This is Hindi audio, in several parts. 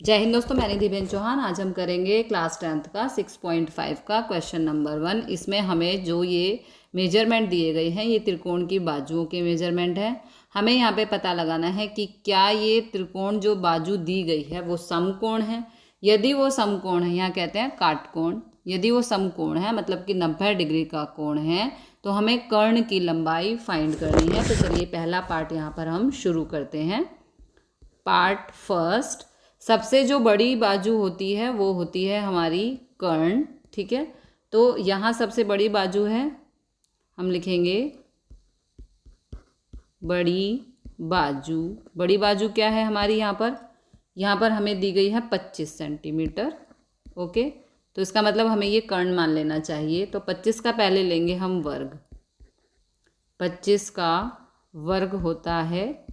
जय हिंद दोस्तों, मैं निधि बेन चौहान। आज हम करेंगे क्लास 10th का 6.5 का क्वेश्चन नंबर 1। इसमें हमें जो ये मेजरमेंट दिए गए हैं ये त्रिकोण की बाजुओं के मेजरमेंट है। हमें यहाँ पे पता लगाना है कि क्या ये त्रिकोण जो बाजू दी गई है वो समकोण है। यदि वो समकोण है, यहाँ कहते हैं काटकोण, यदि वो समकोण है मतलब कि 90 डिग्री का कोण है तो हमें कर्ण की लंबाई फाइंड करनी है। तो चलिए पहला पार्ट यहाँ पर हम शुरू करते हैं। पार्ट फर्स्ट, सबसे जो बड़ी बाजू होती है वो होती है हमारी कर्ण। ठीक है, तो यहाँ सबसे बड़ी बाजू है, हम लिखेंगे बड़ी बाजू। बड़ी बाजू क्या है हमारी, यहाँ पर हमें दी गई है 25 सेंटीमीटर। ओके, तो इसका मतलब हमें ये कर्ण मान लेना चाहिए। तो 25 का पहले लेंगे हम वर्ग। 25 का वर्ग होता है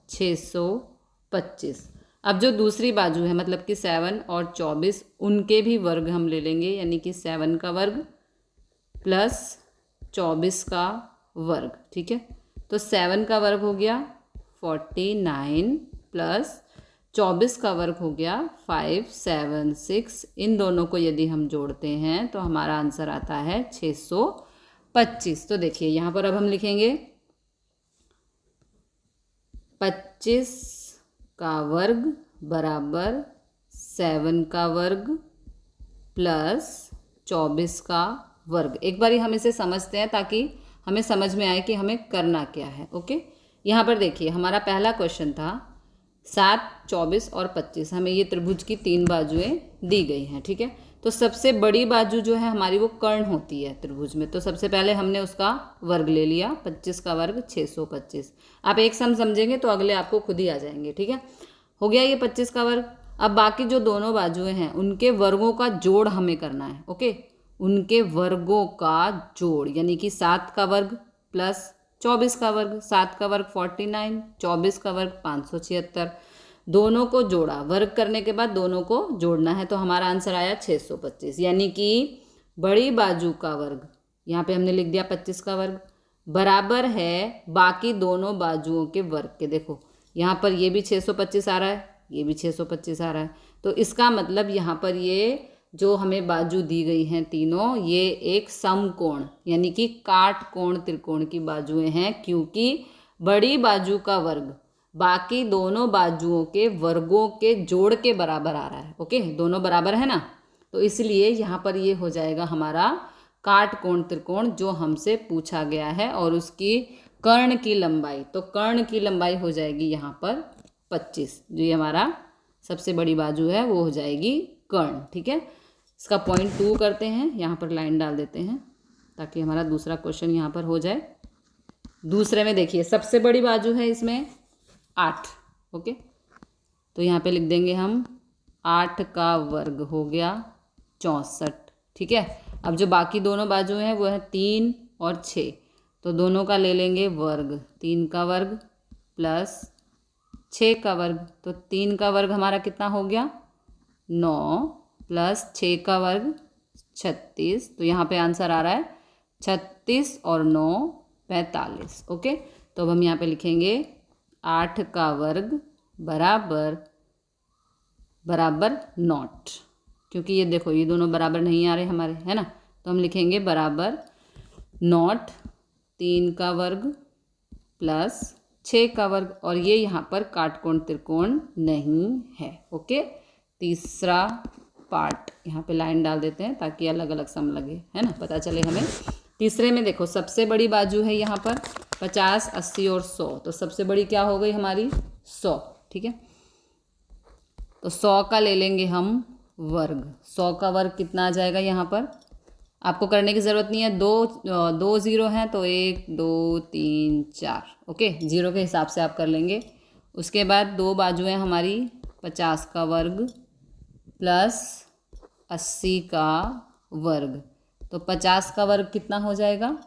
625। अब जो दूसरी बाजू है मतलब कि 7 और 24, उनके भी वर्ग हम ले लेंगे, यानी कि 7 का वर्ग प्लस 24 का वर्ग। ठीक है, तो 7 का वर्ग हो गया 49 प्लस 24 का वर्ग हो गया 576। इन दोनों को यदि हम जोड़ते हैं तो हमारा आंसर आता है 625। तो देखिए यहाँ पर अब हम लिखेंगे 25 का वर्ग बराबर 7 का वर्ग प्लस 24 का वर्ग। एक बारी हम इसे समझते हैं ताकि हमें समझ में आए कि हमें करना क्या है। ओके, यहाँ पर देखिए हमारा पहला क्वेश्चन था 7, 24 और 25। हमें ये त्रिभुज की 3 बाजुएं दी गई हैं। ठीक है, तो सबसे बड़ी बाजू जो है हमारी वो कर्ण होती है त्रिभुज में। तो सबसे पहले हमने उसका वर्ग ले लिया, 25 का वर्ग 625। आप एक सम समझेंगे तो अगले आपको खुद ही आ जाएंगे। ठीक है, हो गया ये 25 का वर्ग। अब बाकी जो दोनों बाजुएं हैं उनके वर्गों का जोड़ हमें करना है। ओके, उनके वर्गों का जोड़, यानी कि 7 का वर्ग प्लस 24 का वर्ग। 7 का वर्ग 49, 24 का वर्ग 576। दोनों को जोड़ा, वर्ग करने के बाद दोनों को जोड़ना है, तो हमारा आंसर आया 625। यानी कि बड़ी बाजू का वर्ग, यहाँ पे हमने लिख दिया 25 का वर्ग, बराबर है बाकी दोनों बाजुओं के वर्ग के। देखो यहाँ पर ये भी 625 आ रहा है, ये भी 625 आ रहा है, तो इसका मतलब यहाँ पर ये जो हमें बाजू दी गई हैं तीनों, ये एक समकोण यानी कि काटकोण त्रिकोण की बाजुएं हैं, क्योंकि बड़ी बाजू का वर्ग बाकी दोनों बाजुओं के वर्गों के जोड़ के बराबर आ रहा है। ओके, दोनों बराबर है ना, तो इसलिए यहाँ पर ये हो जाएगा हमारा काटकोण त्रिकोण जो हमसे पूछा गया है। और उसकी कर्ण की लंबाई, तो कर्ण की लंबाई हो जाएगी यहाँ पर 25। जो ये हमारा सबसे बड़ी बाजू है वो हो जाएगी कर्ण। ठीक है, इसका पॉइंट 2 करते हैं, यहाँ पर लाइन डाल देते हैं ताकि हमारा दूसरा क्वेश्चन यहाँ पर हो जाए। दूसरे में देखिए सबसे बड़ी बाजू है इसमें 8। ओके, तो यहाँ पे लिख देंगे हम 8 का वर्ग हो गया 64। ठीक है, अब जो बाकी दोनों बाजू हैं वो है 3 और 6, तो दोनों का ले लेंगे वर्ग। 3 का वर्ग प्लस 6 का वर्ग, तो 3 का वर्ग हमारा कितना हो गया 9 प्लस 6 का वर्ग 36। तो यहाँ पे आंसर आ रहा है 36 और 9 45। ओके, तो अब हम यहाँ पे लिखेंगे 8 का वर्ग बराबर नॉट, क्योंकि ये देखो ये दोनों बराबर नहीं आ रहे हमारे, है ना, तो हम लिखेंगे बराबर नॉट 3 का वर्ग प्लस 6 का वर्ग। और ये यहाँ पर काटकोण त्रिकोण नहीं है। ओके, तीसरा पार्ट यहाँ पे लाइन डाल देते हैं ताकि अलग अलग सम लगे, है ना, पता चले हमें। तीसरे में देखो सबसे बड़ी बाजू है यहाँ पर 50, 80 और 100, तो सबसे बड़ी क्या हो गई हमारी 100। ठीक है, तो 100 का ले लेंगे हम वर्ग। 100 का वर्ग कितना आ जाएगा, यहाँ पर आपको करने की ज़रूरत नहीं है, दो जीरो हैं तो 1 2 3 4। ओके, जीरो के हिसाब से आप कर लेंगे। उसके बाद दो बाजुएं हमारी 50 का वर्ग प्लस 80 का वर्ग, तो 50 का वर्ग कितना हो जाएगा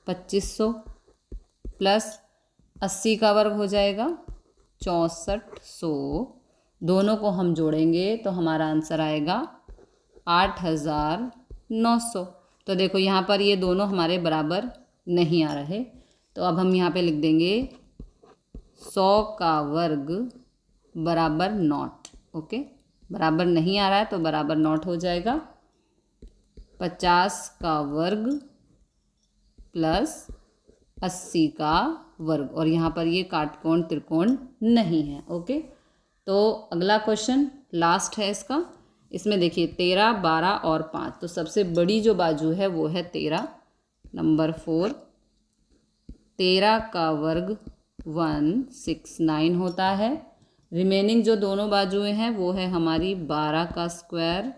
2500 प्लस 80 का वर्ग हो जाएगा 6400। दोनों को हम जोड़ेंगे तो हमारा आंसर आएगा 8900। तो देखो यहाँ पर ये दोनों हमारे बराबर नहीं आ रहे, तो अब हम यहाँ पे लिख देंगे 100 का वर्ग बराबर नॉट। ओके, बराबर नहीं आ रहा है तो बराबर नॉट हो जाएगा। 50 का वर्ग प्लस 80 का वर्ग, और यहाँ पर ये काटकोण त्रिकोण नहीं है। ओके, तो अगला क्वेश्चन लास्ट है इसका। इसमें देखिए 13, 12 और 5, तो सबसे बड़ी जो बाजू है वो है 13, नंबर 4। 13 का वर्ग 169 होता है। रिमेनिंग जो दोनों बाजुएं हैं वो है हमारी 12 का स्क्वायर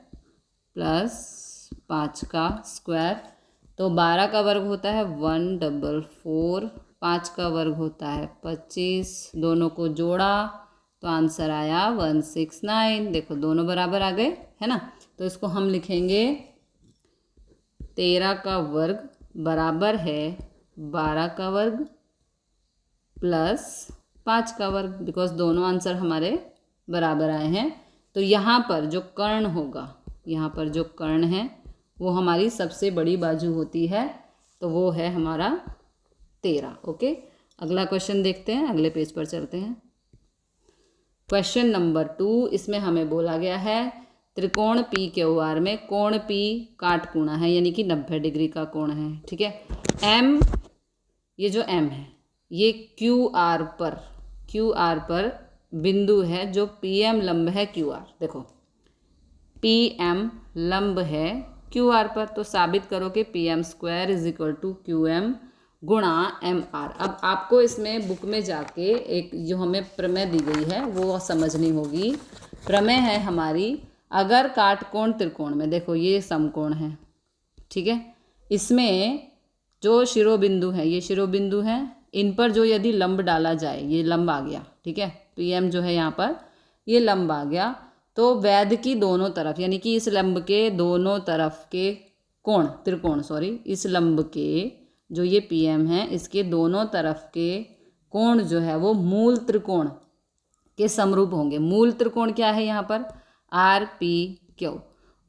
प्लस 5 का स्क्वायर। तो 12 का वर्ग होता है 144, 5 का वर्ग होता है 25, दोनों को जोड़ा तो आंसर आया 169। देखो दोनों बराबर आ गए, है ना। तो इसको हम लिखेंगे 13 का वर्ग बराबर है 12 का वर्ग प्लस 5 का वर्ग, बिकॉज दोनों आंसर हमारे बराबर आए हैं। तो यहाँ पर जो कर्ण होगा, यहाँ पर जो कर्ण है वो हमारी सबसे बड़ी बाजू होती है, तो वो है हमारा 13। ओके, अगला क्वेश्चन देखते हैं, अगले पेज पर चलते हैं। क्वेश्चन नंबर 2, इसमें हमें बोला गया है त्रिकोण पी क्यू आर में कोण पी काटकोणा है, यानी कि 90 डिग्री का कोण है। ठीक है, एम, ये जो एम है ये क्यू आर पर बिंदु है जो पी एम लंब है क्यू आर। देखो पी एम लंब है क्यू आर पर, तो साबित करो कि P M square is equal to Q M गुणा एम आर। अब आपको इसमें बुक में जाके एक जो हमें प्रमेय दी गई है वो समझनी होगी। प्रमेय है हमारी, अगर काटकोण त्रिकोण में, देखो ये समकोण है, ठीक है, इसमें जो शिरोबिंदु है, ये शिरोबिंदु है, इन पर जो यदि लंब डाला जाए, ये लंब आ गया, ठीक है, पी एम जो है यहाँ पर ये लंब आ गया, तो वैध की दोनों तरफ, यानी कि इस लंब के दोनों तरफ के कोण, त्रिकोण सॉरी, इस लंब के जो ये पी एम है इसके दोनों तरफ के कोण जो है वो मूल त्रिकोण के समरूप होंगे। मूल त्रिकोण क्या है यहाँ पर, आर पी क्यू,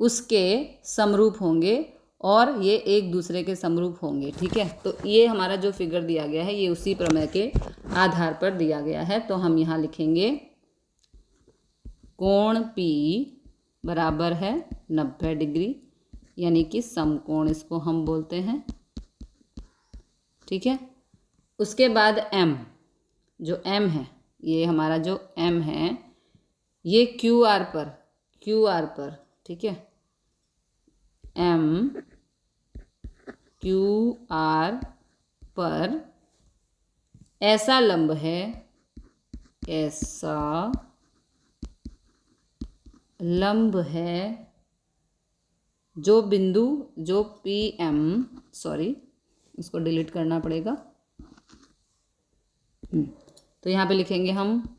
उसके समरूप होंगे और ये एक दूसरे के समरूप होंगे। ठीक है, तो ये हमारा जो फिगर दिया गया है ये उसी प्रमेय के आधार पर दिया गया है। तो हम यहाँ लिखेंगे कोण P बराबर है 90 डिग्री, यानी कि समकोण इसको हम बोलते हैं। ठीक है, उसके बाद M, जो M है, ये हमारा जो M है ये QR पर, ठीक है, M QR पर ऐसा लंब है, ऐसा लंब है जो बिंदु, जो PM, सॉरी इसको डिलीट करना पड़ेगा, तो यहाँ पे लिखेंगे हम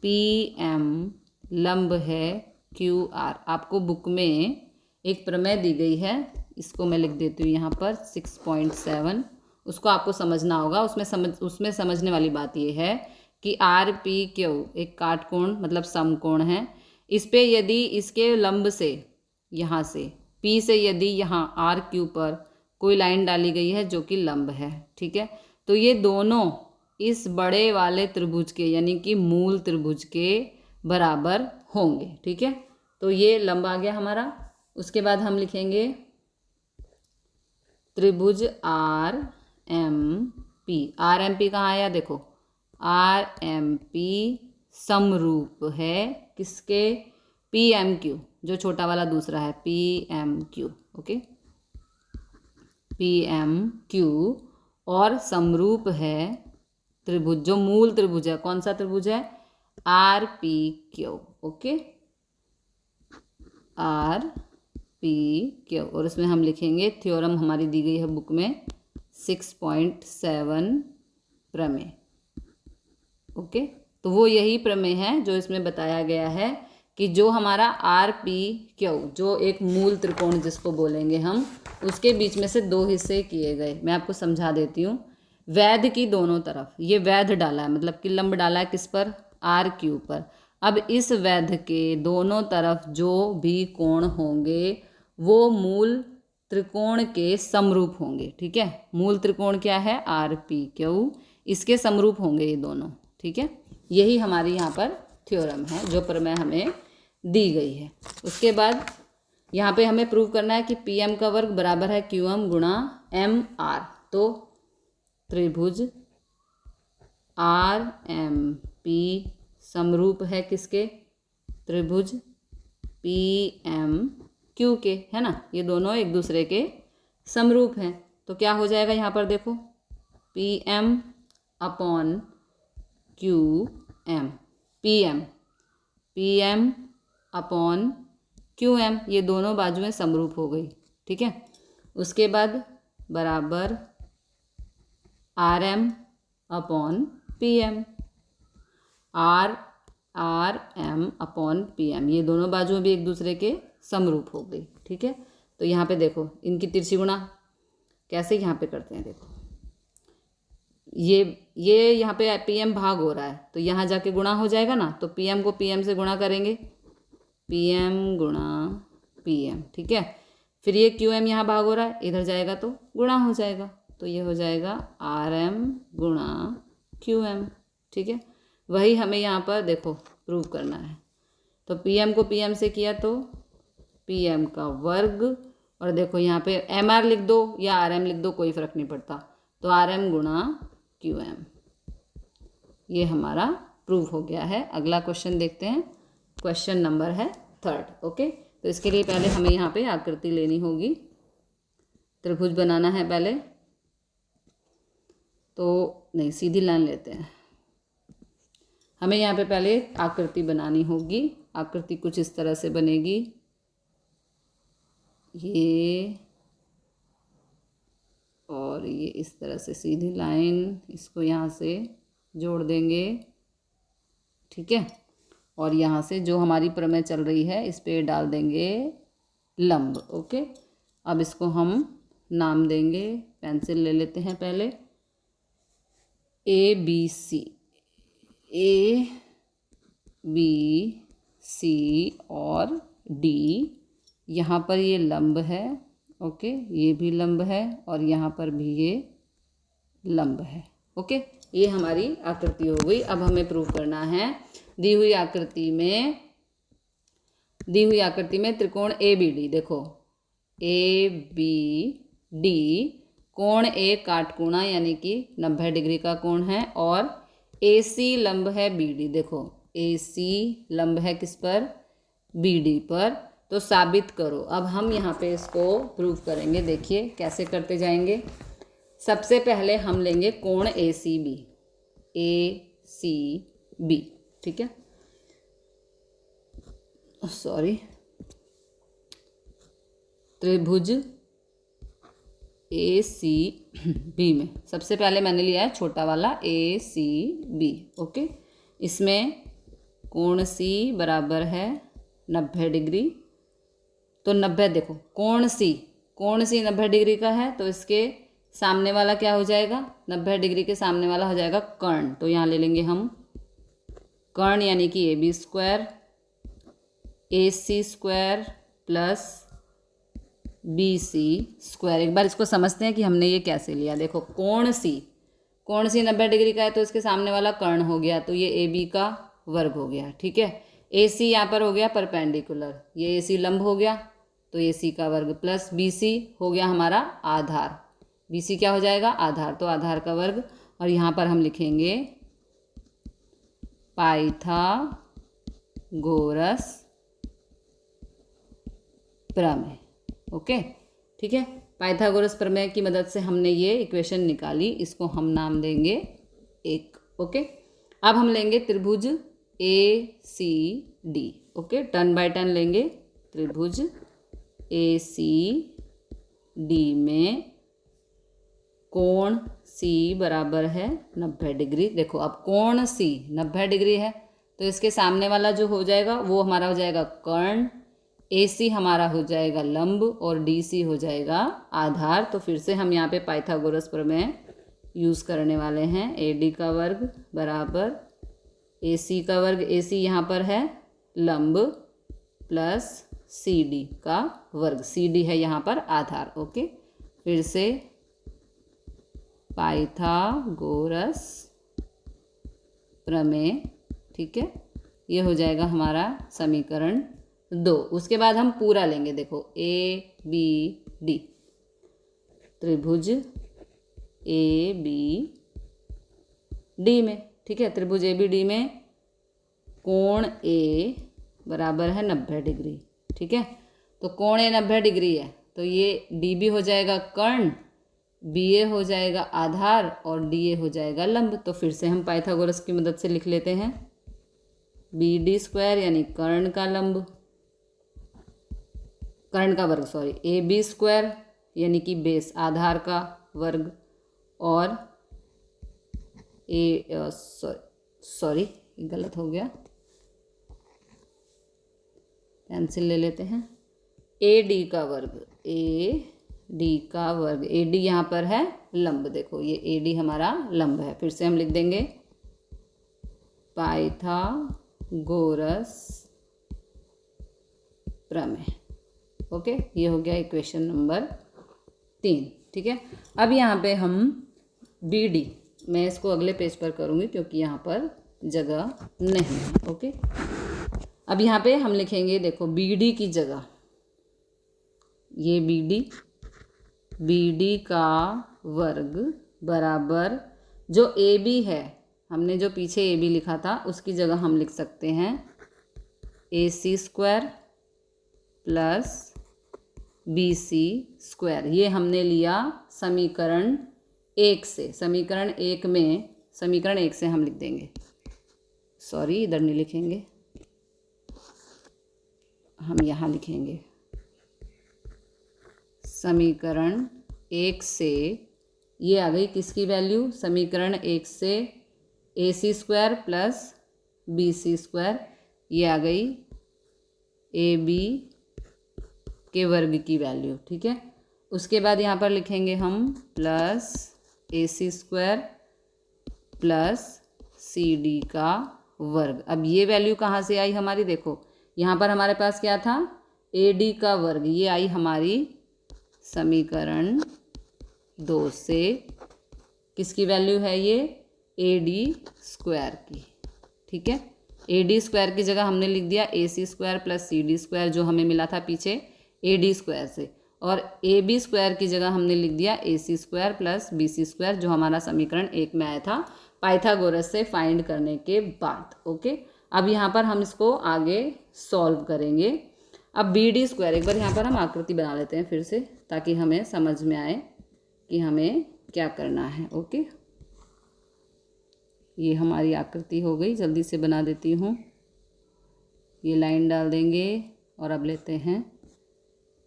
PM लंब है QR। आपको बुक में एक प्रमेय दी गई है, इसको मैं लिख देती हूँ यहाँ पर 6.7, उसको आपको समझना होगा। उसमें समझने वाली बात ये है कि RPQ एक काटकोण मतलब समकोण है। इस पे यदि इसके लंब से, यहाँ से P से यदि यहाँ RQ पर कोई लाइन डाली गई है जो कि लंब है, ठीक है, तो ये दोनों इस बड़े वाले त्रिभुज के यानी कि मूल त्रिभुज के बराबर होंगे। ठीक है, तो ये लंब आ गया हमारा। उसके बाद हम लिखेंगे त्रिभुज RMP। RMP कहाँ आया, देखो RMP समरूप है किसके, PMQ, जो छोटा वाला दूसरा है PMQ। ओके, PMQ और समरूप है त्रिभुज, जो मूल त्रिभुज है, कौन सा त्रिभुज है, RPQ। ओके, RPQ, और इसमें हम लिखेंगे थ्योरम हमारी दी गई है बुक में 6.7 प्रमेय। ओके, तो वो यही प्रमेय है जो इसमें बताया गया है कि जो हमारा RPQ, जो एक मूल त्रिकोण जिसको बोलेंगे हम, उसके बीच में से दो हिस्से किए गए। मैं आपको समझा देती हूँ। वैध की दोनों तरफ ये वैध डाला है, मतलब कि लंब डाला है किस पर, RQ पर। अब इस वैध के दोनों तरफ जो भी कोण होंगे वो मूल त्रिकोण के समरूप होंगे। ठीक है, मूल त्रिकोण क्या है, RPQ, इसके समरूप होंगे ये दोनों। ठीक है, यही हमारी यहाँ पर थ्योरम है जो प्रमेय हमें दी गई है। उसके बाद यहाँ पे हमें प्रूव करना है कि पी एम का वर्ग बराबर है क्यू एम गुणा एम आर। तो त्रिभुज आर एम पी समरूप है किसके? त्रिभुज पी एम क्यू के, है ना। ये दोनों एक दूसरे के समरूप हैं। तो क्या हो जाएगा यहाँ पर देखो, P M upon Q M, P M upon Q M, ये दोनों बाजुएं समरूप हो गई, ठीक है। उसके बाद बराबर R M upon P M, R M upon P M, ये दोनों बाजुएं भी एक दूसरे के समरूप हो गई, ठीक है। तो यहाँ पे देखो इनकी तिरछी गुणा कैसे यहाँ पे करते हैं, देखो ये यहाँ पे पी एम भाग हो रहा है तो यहाँ जाके गुणा हो जाएगा ना। तो पी एम को पी एम से गुणा करेंगे, पी एम गुणा पी एम, ठीक है। फिर ये क्यू एम यहाँ भाग हो रहा है, इधर जाएगा तो गुणा हो जाएगा, तो ये हो जाएगा आर एम गुणा क्यू एम, ठीक है। वही हमें यहाँ पर देखो प्रूव करना है। तो पी एम को पी एम से किया तो पी एम का वर्ग, और देखो यहाँ पे एम आर लिख दो या आर एम लिख दो, कोई फ़र्क नहीं पड़ता। तो आर एम गुणा क्यू एम, ये हमारा प्रूव हो गया है। अगला क्वेश्चन देखते हैं, क्वेश्चन नंबर है 3rd। ओके, तो इसके लिए पहले हमें यहाँ पे आकृति लेनी होगी, त्रिभुज बनाना है पहले। तो नहीं, सीधी लाइन लेते हैं। हमें यहाँ पे पहले आकृति बनानी होगी। आकृति कुछ इस तरह से बनेगी, ये और ये इस तरह से सीधी लाइन, इसको यहाँ से जोड़ देंगे, ठीक है। और यहाँ से जो हमारी प्रमेय चल रही है इस पे डाल देंगे लंब। ओके, अब इसको हम नाम देंगे, पेंसिल ले लेते हैं पहले, A B C, A B C और डी। यहाँ पर ये लंब है, ओके, ये भी लंब है और यहाँ पर भी ये लंब है। ओके, ये हमारी आकृति हो गई। अब हमें प्रूव करना है दी हुई आकृति में त्रिकोण ए बी डी। देखो ए बी डी कोण ए काटकोणा यानी कि 90 डिग्री का कोण है, और ए सी लंब है बी डी। देखो ए सी लंब है किस पर? बी डी पर। तो साबित करो। अब हम यहाँ पे इसको प्रूव करेंगे, देखिए कैसे करते जाएंगे। सबसे पहले हम लेंगे कोण ए सी बी, ठीक है, सॉरी, त्रिभुज ए सी बी में सबसे पहले मैंने लिया है छोटा वाला ए सी बी। ओके, इसमें कोण सी बराबर है 90 डिग्री। तो 90, देखो कोण सी 90 डिग्री का है, तो इसके सामने वाला क्या हो जाएगा? 90 डिग्री के सामने वाला हो जाएगा कर्ण। तो यहाँ ले लेंगे हम कर्ण, यानी कि A B square, A C square plus B C square. एक बार इसको समझते हैं कि हमने ये कैसे लिया। देखो कोण सी 90 डिग्री का है, तो इसके सामने वाला कर्ण हो गया, तो ये ए बी का वर्ग हो गया, ठीक है। ए सी यहाँ पर हो गया परपेंडिकुलर, ये ए सी लंब हो गया, तो ए सी का वर्ग प्लस बी सी हो गया हमारा आधार। बी सी क्या हो जाएगा? आधार, तो आधार का वर्ग। और यहाँ पर हम लिखेंगे पाइथागोरस प्रमेय। ओके, ठीक है, पाइथागोरस प्रमेय की मदद से हमने ये इक्वेशन निकाली, इसको हम नाम देंगे 1। ओके, अब हम लेंगे त्रिभुज A C D. Okay, turn by turn लेंगे। त्रिभुज ए सी डी में कोण सी बराबर है 90 डिग्री। देखो अब कोण सी 90 डिग्री है, तो इसके सामने वाला जो हो जाएगा वो हमारा हो जाएगा कर्ण, ए सी हमारा हो जाएगा लंब और डी सी हो जाएगा आधार। तो फिर से हम यहाँ पे पाइथागोरस प्रमेय यूज़ करने वाले हैं। ए डी का वर्ग बराबर ए सी का वर्ग, ए सी यहाँ पर है लंब, प्लस सी डी का वर्ग, सी डी है यहाँ पर आधार। ओके, फिर से पाइथागोरस प्रमेय ठीक है, ये हो जाएगा हमारा समीकरण 2। उसके बाद हम पूरा लेंगे, देखो ए बी डी, त्रिभुज ए बी डी में, ठीक है, त्रिभुज ए बी डी में कोण ए बराबर है 90 डिग्री, ठीक है। तो कोण ए 90 डिग्री है, तो ये डी बी हो जाएगा कर्ण, बी ए हो जाएगा आधार और डी ए हो जाएगा लंब। तो फिर से हम पाइथागोरस की मदद से लिख लेते हैं, बी डी स्क्वायर यानी कर्ण का लंब, कर्ण का वर्ग सॉरी, ए बी स्क्वायर यानी कि बेस आधार का वर्ग, और ए सॉरी गलत हो गया, पेंसिल ले लेते हैं, ए डी का वर्ग, ए डी का वर्ग, ए डी यहाँ पर है लंब, देखो ये ए डी हमारा लंब है। फिर से हम लिख देंगे पाइथागोरस प्रमेय, ओके, ये हो गया इक्वेशन नंबर 3, ठीक है। अब यहाँ पे हम बी डी, मैं इसको अगले पेज पर करूँगी क्योंकि यहाँ पर जगह नहीं है, ओके। अब यहाँ पे हम लिखेंगे, देखो बी डी की जगह ये बी डी का वर्ग बराबर जो ए बी है, हमने जो पीछे ए बी लिखा था उसकी जगह हम लिख सकते हैं A C square plus B C square. ये हमने लिया समीकरण 1 से, समीकरण 1 से हम लिख देंगे, सॉरी इधर नहीं लिखेंगे, हम यहाँ लिखेंगे समीकरण 1 से, ये आ गई किसकी वैल्यू, समीकरण 1 से A C square plus B C square, ये आ गई ए बी के वर्ग की वैल्यू, ठीक है। उसके बाद यहाँ पर लिखेंगे हम प्लस ए C square plus C D का वर्ग। अब ये वैल्यू कहाँ से आई हमारी, देखो यहाँ पर हमारे पास क्या था, ए डी का वर्ग, ये आई हमारी समीकरण 2 से, किसकी वैल्यू है ये, ए डी स्क्वायर की, ठीक है। ए डी स्क्वायर की जगह हमने लिख दिया A C square plus C D square, जो हमें मिला था पीछे ए डी स्क्वायर से, और ए बी स्क्वायर की जगह हमने लिख दिया A C square plus B C square, जो हमारा समीकरण 1 में आया था पाइथागोरस से फाइंड करने के बाद, ओके। अब यहाँ पर हम इसको आगे सॉल्व करेंगे। अब बी डी स्क्वायर, एक बार यहाँ पर हम आकृति बना लेते हैं फिर से, ताकि हमें समझ में आए कि हमें क्या करना है, ओके। ये हमारी आकृति हो गई, जल्दी से बना देती हूँ, ये लाइन डाल देंगे और अब लेते हैं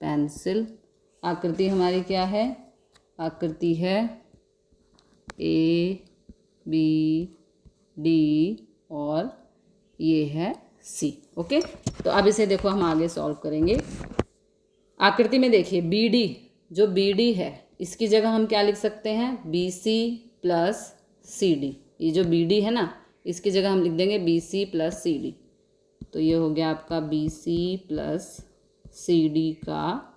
पेंसिल। आकृति हमारी क्या है, आकृति है ए बी डी और ये है सी, ओके। तो अब इसे देखो हम आगे सॉल्व करेंगे। आकृति में देखिए बी डी, जो बी डी है इसकी जगह हम क्या लिख सकते हैं, B C plus C D, ये जो बी डी है ना इसकी जगह हम लिख देंगे B C plus C D, तो ये हो गया आपका B C plus C D का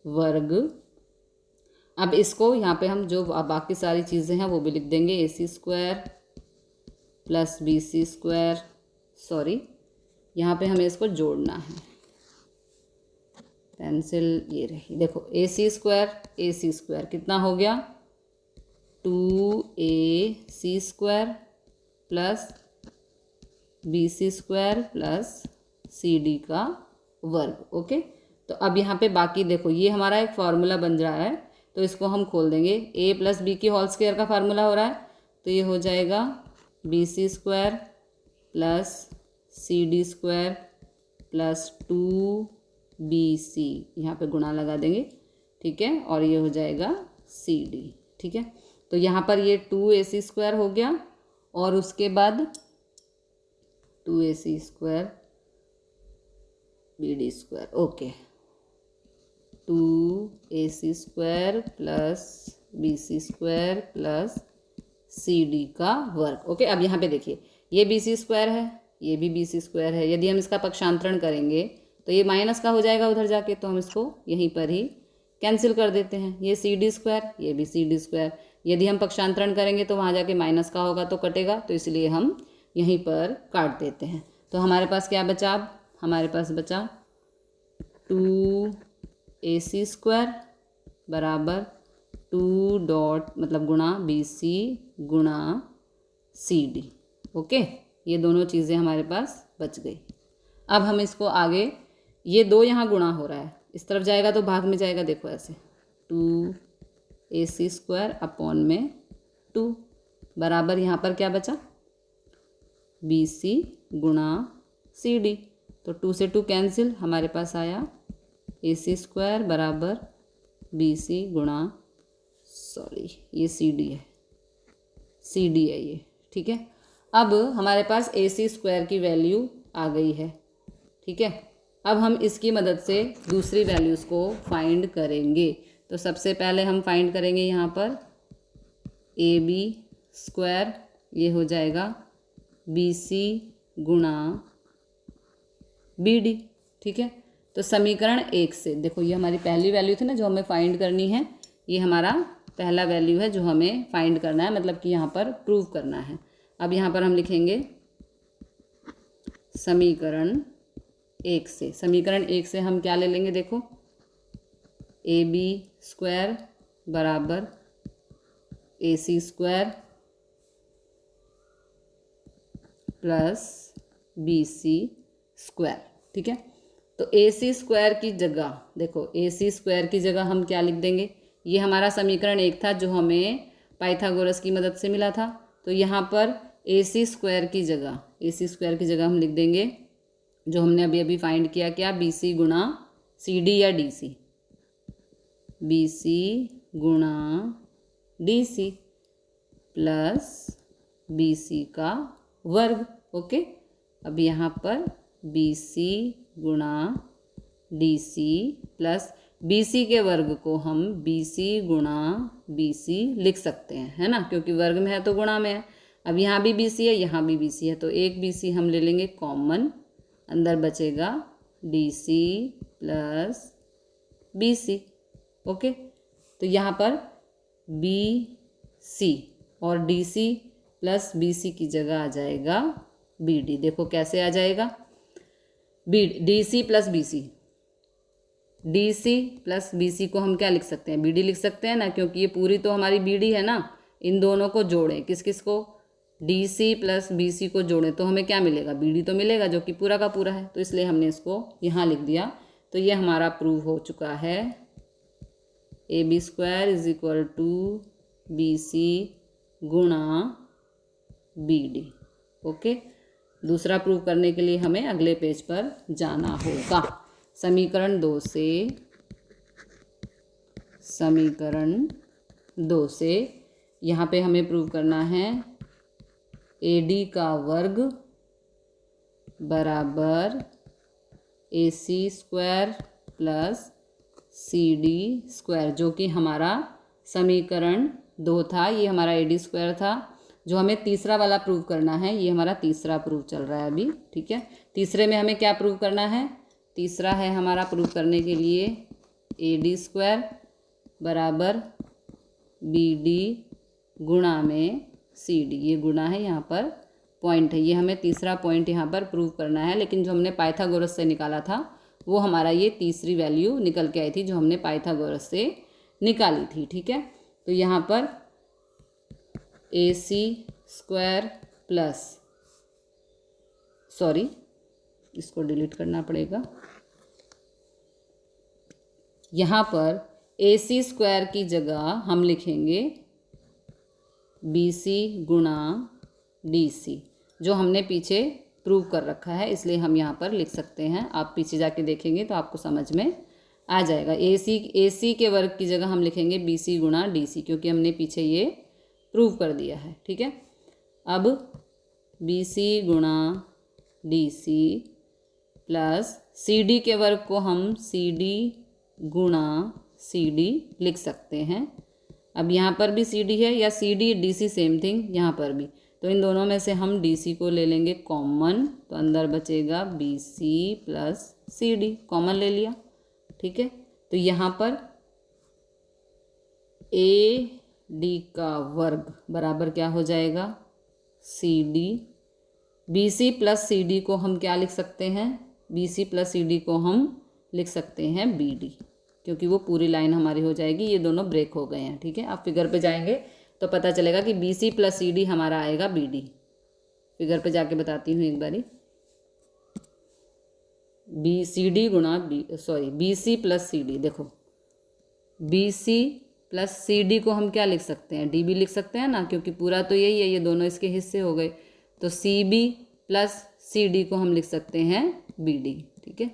वर्ग। अब इसको यहाँ पे हम जो बाकी सारी चीज़ें हैं वो भी लिख देंगे, A C square plus B C square, sorry यहाँ पे हमें इसको जोड़ना है, पेंसिल ये रही, देखो ए सी स्क्वायर कितना हो गया, 2 AC square plus B C square plus C D का वर्ग, ओके। तो अब यहाँ पे बाकी देखो ये हमारा एक फार्मूला बन रहा है, तो इसको हम खोल देंगे, ए प्लस बी की होल स्क्वायर का फार्मूला हो रहा है, तो ये हो जाएगा B C square plus C D square plus 2BC, यहाँ पे गुणा लगा देंगे, ठीक है, और ये हो जाएगा CD, ठीक है। तो यहाँ पर ये 2AC स्क्वायर हो गया और उसके बाद 2AC square BD square, okay, 2AC square plus BC square plus CD का वर्ग, ओके। अब यहाँ पे देखिए ये BC स्क्वायर है, ये भी BC स्क्वायर है, यदि हम इसका पक्षांतरण करेंगे तो ये माइनस का हो जाएगा उधर जाके, तो हम इसको यहीं पर ही कैंसिल कर देते हैं, ये CD स्क्वायर, ये भी CD स्क्वायर, यदि हम पक्षांतरण करेंगे तो वहाँ जाके माइनस का होगा तो कटेगा, तो इसलिए हम यहीं पर काट देते हैं। तो हमारे पास क्या बचा? अब हमारे पास बचा 2ac² बराबर 2 डॉट मतलब गुणा BC गुणा CD। ओके, ये दोनों चीज़ें हमारे पास बच गई। अब हम इसको आगे, ये 2 यहाँ गुणा हो रहा है, इस तरफ जाएगा तो भाग में जाएगा, देखो ऐसे 2ac² अपॉन में 2 बराबर यहाँ पर क्या बचा? BC गुणा CD। तो 2 से 2 कैंसिल, हमारे पास आया ac² बराबर BC गुणा, सॉरी ये CD है, CD है ये, ठीक है। अब हमारे पास ac² की वैल्यू आ गई है, ठीक है। अब हम इसकी मदद से दूसरी वैल्यूज़ को फाइंड करेंगे। तो सबसे पहले हम फाइंड करेंगे यहाँ पर AB², ये हो जाएगा BC गुणा BD, ठीक है। तो समीकरण 1 से देखो, ये हमारी पहली वैल्यू थी ना जो हमें फाइंड करनी है, ये हमारा पहला वैल्यू है जो हमें फाइंड करना है, मतलब कि यहाँ पर प्रूव करना है। अब यहाँ पर हम लिखेंगे समीकरण 1 से। समीकरण 1 से हम क्या ले लेंगे? देखो AB² बराबर AC² प्लस BC², ठीक है। तो AC² की जगह देखो, AC² की जगह हम क्या लिख देंगे? ये हमारा समीकरण 1 था जो हमें पाइथागोरस की मदद से मिला था। तो यहाँ पर AC² की जगह हम लिख देंगे जो हमने अभी अभी फाइंड किया, क्या? BC गुणा CD या DC, BC गुणा DC प्लस BC का वर्ग। ओके, अब यहाँ पर BC गुणा DC प्लस BC के वर्ग को हम BC गुणा BC लिख सकते हैं, है ना, क्योंकि वर्ग में है तो गुणा में है। अब यहाँ भी BC है, यहाँ भी BC है, तो एक BC हम ले लेंगे कॉमन, अंदर बचेगा DC प्लस BC। ओके, तो यहाँ पर BC और DC प्लस BC की जगह आ जाएगा BD। देखो कैसे आ जाएगा? DC plus BC, DC plus BC को हम क्या लिख सकते हैं? BD लिख सकते हैं ना, क्योंकि ये पूरी तो हमारी BD है ना। इन दोनों को जोड़ें, किस किस को? DC प्लस BC को जोड़ें तो हमें क्या मिलेगा? BD तो मिलेगा, जो कि पूरा का पूरा है, तो इसलिए हमने इसको यहाँ लिख दिया। तो ये हमारा प्रूव हो चुका है, AB² is equal to BC गुणा BD। ओके, दूसरा प्रूव करने के लिए हमें अगले पेज पर जाना होगा। समीकरण 2 से यहाँ पे हमें प्रूव करना है AD का वर्ग बराबर AC² प्लस CD², जो कि हमारा समीकरण 2 था। ये हमारा AD² था। जो हमें तीसरा वाला प्रूव करना है, ये हमारा तीसरा प्रूव चल रहा है अभी, ठीक है। तीसरे में हमें क्या प्रूव करना है? तीसरा है हमारा प्रूव करने के लिए AD² बराबर BD गुणा में CD। ये गुणा है, यहाँ पर पॉइंट है, ये हमें तीसरा पॉइंट यहाँ पर प्रूव करना है। लेकिन जो हमने पाइथागोरस से निकाला था वो हमारा ये तीसरी वैल्यू निकल के आई थी जो हमने पाइथागोरस से निकाली थी, ठीक है। तो यहाँ पर AC² प्लस, सॉरी इसको डिलीट करना पड़ेगा, यहाँ पर AC² की जगह हम लिखेंगे BC गुणा DC, जो हमने पीछे प्रूव कर रखा है, इसलिए हम यहाँ पर लिख सकते हैं। आप पीछे जाके देखेंगे तो आपको समझ में आ जाएगा। AC के वर्ग की जगह हम लिखेंगे BC गुणा DC, क्योंकि हमने पीछे ये प्रूव कर दिया है, ठीक है। अब BC गुणा DC प्लस CD के वर्ग को हम CD गुणा CD लिख सकते हैं। अब यहाँ पर भी CD है, या CD DC सेम थिंग यहाँ पर भी, तो इन दोनों में से हम DC को ले लेंगे कॉमन, तो अंदर बचेगा BC प्लस CD, कॉमन ले लिया, ठीक है। तो यहाँ पर AD का वर्ग बराबर क्या हो जाएगा? CD B C plus C D को हम क्या लिख सकते हैं, B C plus C D को हम लिख सकते हैं बी डी, क्योंकि वो पूरी लाइन हमारी हो जाएगी, ये दोनों ब्रेक हो गए हैं। ठीक है, आप फिगर पे जाएंगे तो पता चलेगा कि B C plus C D हमारा आएगा बी डी। फिगर पे जाके बताती हूँ एक बारी, बी सी डी गुणा B C plus C D. देखो B C plus C D को हम क्या लिख सकते हैं, डी बी लिख सकते हैं ना, क्योंकि पूरा तो यही है, ये दोनों इसके हिस्से हो गए। तो C B plus C D को हम लिख सकते हैं बी डी। ठीक है,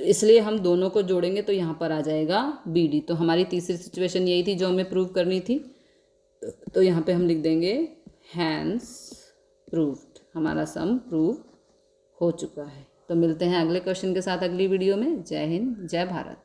इसलिए हम दोनों को जोड़ेंगे तो यहाँ पर आ जाएगा बी डी। तो हमारी तीसरी सिचुएशन यही थी जो हमें प्रूव करनी थी। तो यहाँ पे हम लिख देंगे हैंस प्रूव्ड, हमारा सम प्रूव हो चुका है। तो मिलते हैं अगले क्वेश्चन के साथ अगली वीडियो में। जय हिंद, जय भारत।